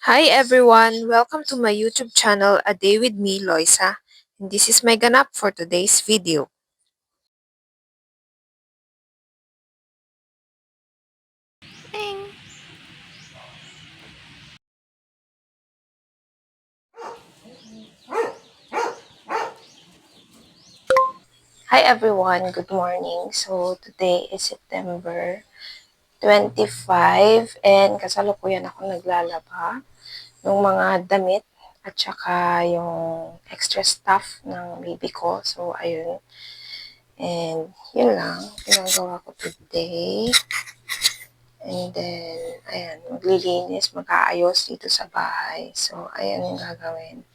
Hi everyone! Welcome to my YouTube channel, A Day with me, Loisa. And this is my ganap for today's video. Ding! Hi everyone! Good morning! So today is September 25 and kasalukuyan ako naglalaba ng mga damit at saka yung extra stuff ng baby ko. So ayun. And yun lang. Ginagawa ko today. And then, ayan, maglilinis, mag-aayos dito sa bahay. So, ayan yung gagawin.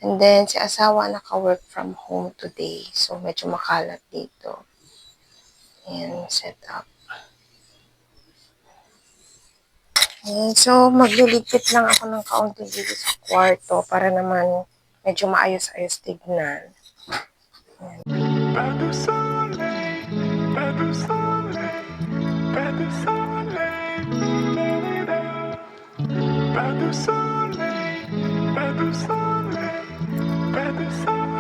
And then, si asawa naka-work from home today. So, medyo makalat dito. Ayan, set up. Ayan, so, magliligpit lang ako ng kaunti dito sa kwarto para naman medyo maayos-ayos tignan. Pas de soleil, pas de soleil, pas de soleil, pas de soleil, pas de soleil, pas de soleil,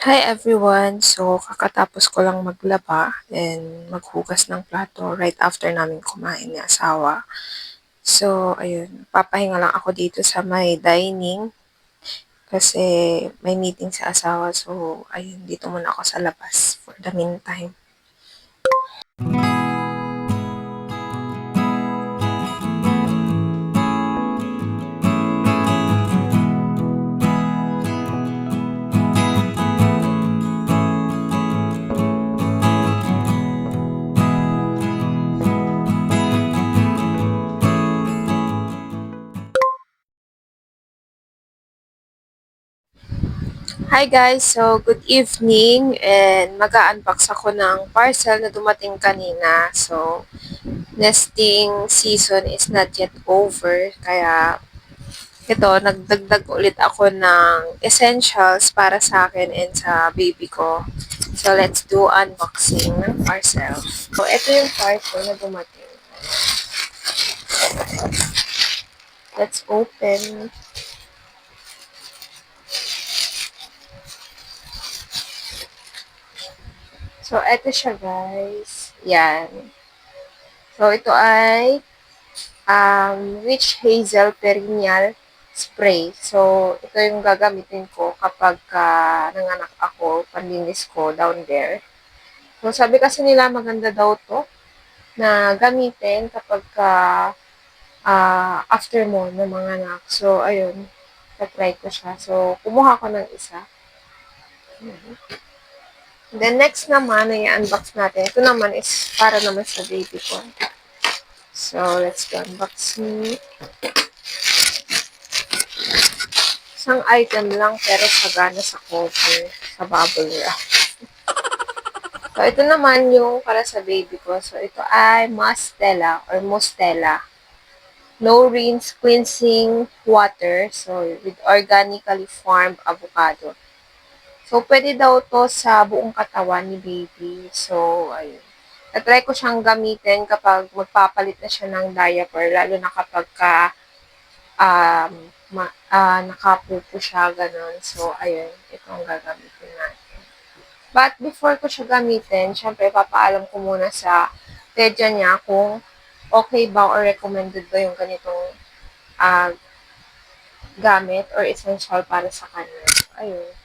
Hi everyone! So, kakatapos ko lang maglaba and maghugas ng plato right after namin kumain ni asawa. So, ayun, papahinga lang ako dito sa may dining kasi may meeting sa asawa. So, ayun, dito muna ako sa labas for the meantime. Hi guys! So, good evening and mag-unbox ako ng parcel na dumating kanina. So, nesting season is not yet over kaya ito, nagdagdag ulit ako ng essentials para sa akin and sa baby ko. So, let's do unboxing ng parcel. So, ito yung parcel na dumating. Let's open. So, ito siya guys. Yan. So, ito ay witch hazel perennial spray. So, ito yung gagamitin ko kapag nanganak ako, panlinis ko down there. So, sabi kasi nila maganda daw to na gamitin kapag after mo ng mga anak. So, ayun, na-try ko siya. So, kumuha ko ng isa. Then, next naman, na i-unbox natin. Ito naman is para naman sa baby ko. So, let's go unboxing. Isang item lang, pero sagana sa cover, sa bubble wrap. So, ito naman yung para sa baby ko. So, ito ay Mustela or Mustela. No rinse cleansing water. So, with organically farmed avocado. So, pwede daw to sa buong katawan ni baby. So, ayun. Na-try ko siyang gamitin kapag magpapalit na siya ng diaper, lalo na kapag nakapupo siya, ganun. So, ayun. Ito ang gagamitin natin. But before ko siya gamitin, syempre, papaalam ko muna sa pedya niya kung okay ba or recommended ba yung ganitong gamit or essential para sa kanya. So, ayun.